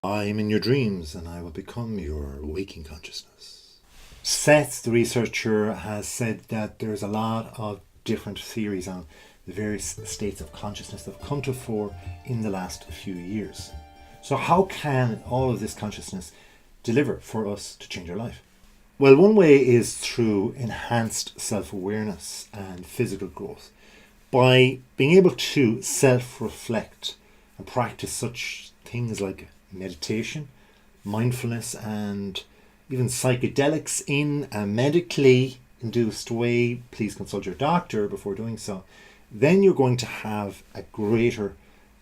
I am in your dreams and I will become your waking consciousness. Seth, the researcher, has said that there's a lot of different theories on the various states of consciousness that have come to fore in the last few years. So how can all of this consciousness deliver for us to change our life? Well, one way is through enhanced self-awareness and physical growth. By being able to self-reflect and practice such things like meditation, mindfulness, and even psychedelics in a medically induced way, please consult your doctor before doing so, then you're going to have a greater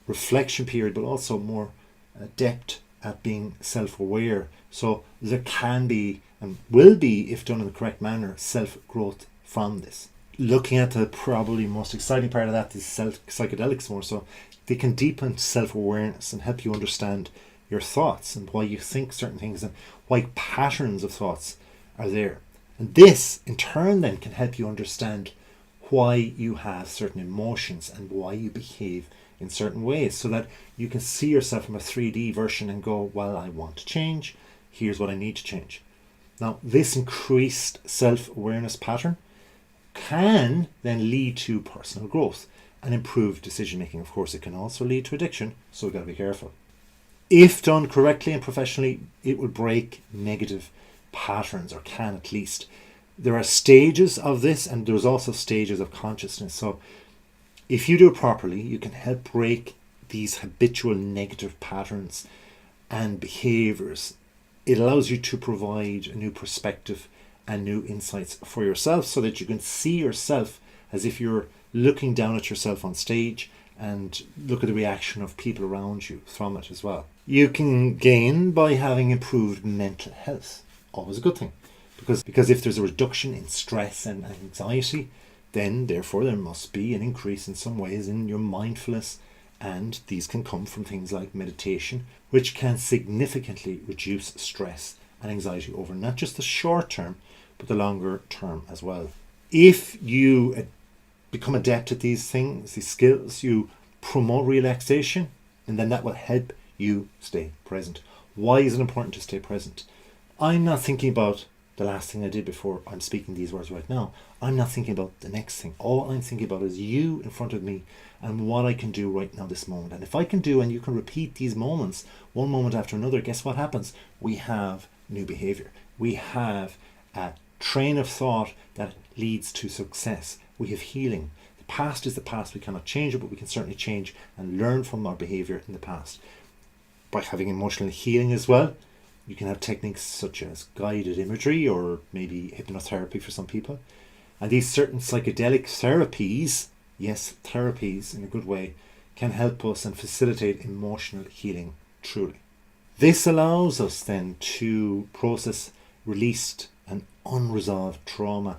reflection period, but also more adept at being self-aware. So there can be, and will be, if done in the correct manner, self-growth from this. Looking at the probably most exciting part of that is psychedelics more so. They can deepen self-awareness and help you understand your thoughts and why you think certain things and why patterns of thoughts are there. And this, in turn, then can help you understand why you have certain emotions and why you behave in certain ways, so that you can see yourself from a 3D version and go, well, I want to change. Here's what I need to change. Now, this increased self-awareness pattern can then lead to personal growth and improved decision making. Of course, it can also lead to addiction, so we've got to be careful. If done correctly and professionally, it will break negative patterns, or can at least. There are stages of this, and there's also stages of consciousness. So if you do it properly, you can help break these habitual negative patterns and behaviors. It allows you to provide a new perspective and new insights for yourself, so that you can see yourself as if you're looking down at yourself on stage and look at the reaction of people around you from it as well. You can gain by having improved mental health. Always a good thing. Because if there's a reduction in stress and anxiety, then therefore there must be an increase in some ways in your mindfulness, and these can come from things like meditation, which can significantly reduce stress and anxiety over not just the short term, but the longer term as well. If you become adept at these things, these skills, you promote relaxation, and then that will help you stay present. Why is it important to stay present? I'm not thinking about the last thing I did before I'm speaking these words right now. I'm not thinking about the next thing. All I'm thinking about is you in front of me and what I can do right now, this moment. And if I can do, and you can repeat these moments, one moment after another, guess what happens? We have new behavior. We have a train of thought that leads to success. We have healing. The past is the past. We cannot change it, but we can certainly change and learn from our behavior in the past. By having emotional healing as well, you can have techniques such as guided imagery, or maybe hypnotherapy for some people. And these certain psychedelic therapies, yes, therapies in a good way, can help us and facilitate emotional healing truly. This allows us then to process released and unresolved trauma.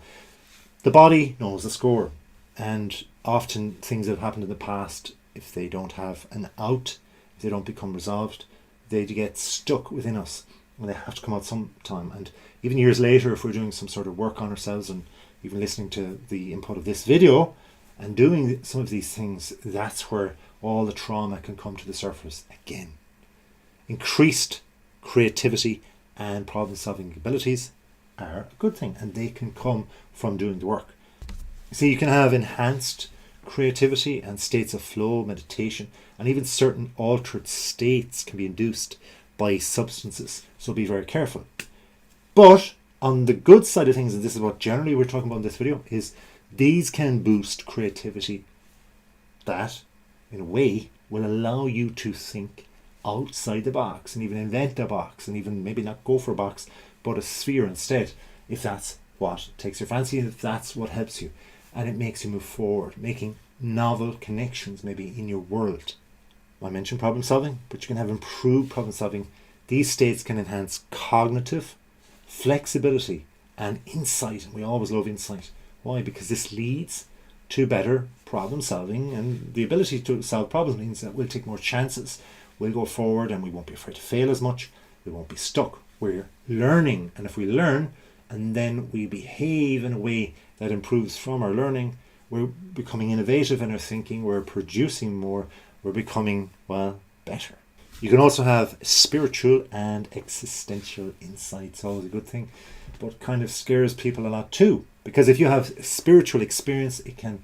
The body knows the score, and often things that have happened in the past, if they don't have an out, if they don't become resolved, they get stuck within us and they have to come out sometime. And even years later, if we're doing some sort of work on ourselves and even listening to the input of this video and doing some of these things, that's where all the trauma can come to the surface again. Increased creativity and problem solving abilities are a good thing, and they can come from doing the work. So you can have enhanced creativity and states of flow, meditation, and even certain altered states can be induced by substances, so be very careful. But on the good side of things, and this is what generally we're talking about in this video, is these can boost creativity that in a way will allow you to think outside the box and even invent a box, and even maybe not go for a box but a sphere instead, if that's what takes your fancy and if that's what helps you. And it makes you move forward, making novel connections maybe in your world. I mentioned problem solving, but you can have improved problem solving. These states can enhance cognitive flexibility and insight. And we always love insight. Why? Because this leads to better problem solving, and the ability to solve problems means that we'll take more chances. We'll go forward and we won't be afraid to fail as much. We won't be stuck. We're learning. And if we learn and then we behave in a way that improves from our learning, we're becoming innovative in our thinking, we're producing more, we're becoming, well, better. You can also have spiritual and existential insights, always a good thing, but kind of scares people a lot too. Because if you have spiritual experience, it can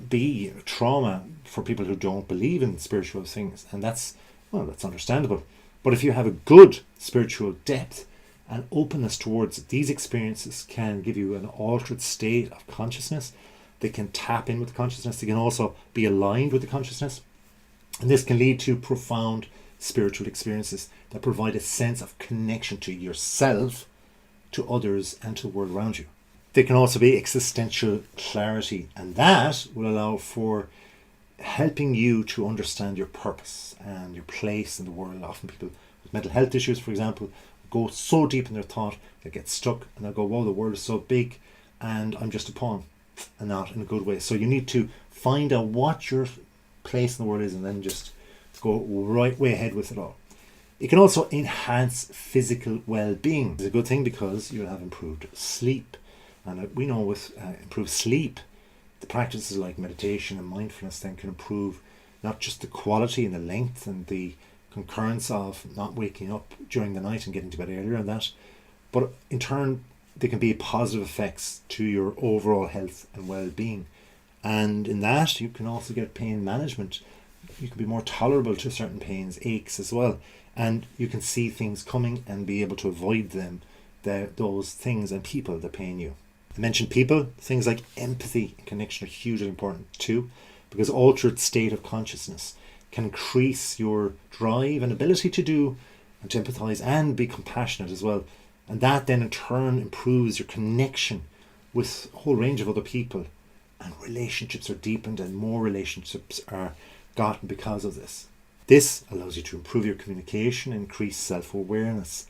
be trauma for people who don't believe in spiritual things, and that's understandable. But if you have a good spiritual depth and openness towards these experiences, can give you an altered state of consciousness. They can tap in with the consciousness. They can also be aligned with the consciousness, and this can lead to profound spiritual experiences that provide a sense of connection to yourself, to others, and to the world around you. They can also be existential clarity, and that will allow for helping you to understand your purpose and your place in the world. Often people with mental health issues, for example, go so deep in their thought, they get stuck and they'll go, wow, the world is so big and I'm just a pawn, and not in a good way. So you need to find out what your place in the world is and then just go right way ahead with it all. It can also enhance physical well-being. It's a good thing because you'll have improved sleep. And we know with improved sleep, the practices like meditation and mindfulness then can improve not just the quality and the length and the concurrence of not waking up during the night and getting to bed earlier and that, but in turn there can be positive effects to your overall health and well-being. And in that you can also get pain management. You can be more tolerable to certain pains, aches as well, and you can see things coming and be able to avoid them, those things and people that pain you. I mentioned people. Things like empathy and connection are hugely important too, because altered state of consciousness can increase your drive and ability to do and to empathize and be compassionate as well. And that then in turn improves your connection with a whole range of other people, and relationships are deepened and more relationships are gotten because of this. This allows you to improve your communication, increase self-awareness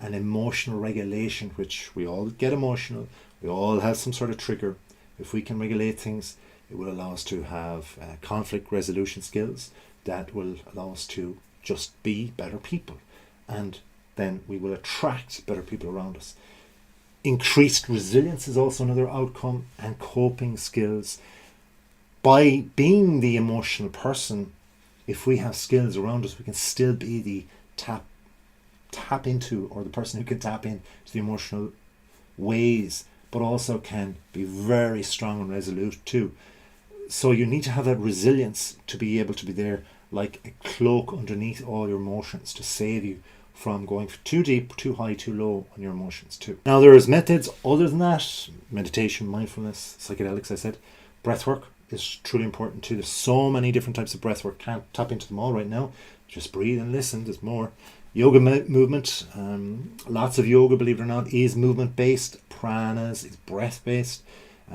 and emotional regulation, which we all get emotional. We all have some sort of trigger. If we can regulate things, it will allow us to have conflict resolution skills that will allow us to just be better people. And then we will attract better people around us. Increased resilience is also another outcome, and coping skills. By being the emotional person, if we have skills around us, we can still be the tap into, or the person who can tap into the emotional ways, but also can be very strong and resolute too. So you need to have that resilience to be able to be there like a cloak underneath all your emotions to save you from going too deep, too high, too low on your emotions too. Now there's methods other than that: meditation, mindfulness, psychedelics, I said. Breathwork is truly important too. There's so many different types of breathwork. Can't tap into them all right now. Just breathe and listen. There's more. Yoga movement, lots of yoga, believe it or not, is movement based. Pranas is breath based.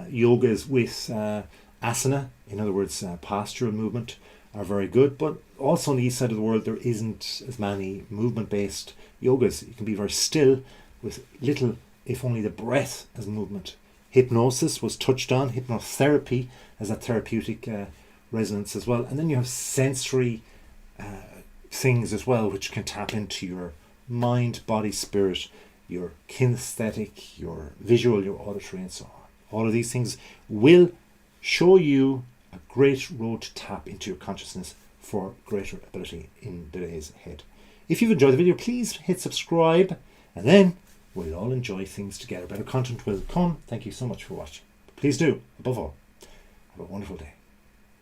Yoga is with asana, in other words postural movement, are very good. But also on the east side of the world there isn't as many movement based yogas. You can be very still with little, if only, the breath as movement. Hypnosis was touched on. Hypnotherapy has a therapeutic resonance as well. And then you have sensory things as well, which can tap into your mind, body, spirit, your kinesthetic, your visual, your auditory, and so on. All of these things will show you a great road to tap into your consciousness for greater ability in the days ahead. If you've enjoyed the video, please hit subscribe, and then we'll all enjoy things together. Better content will come. Thank you so much for watching. Please do, above all, have a wonderful day.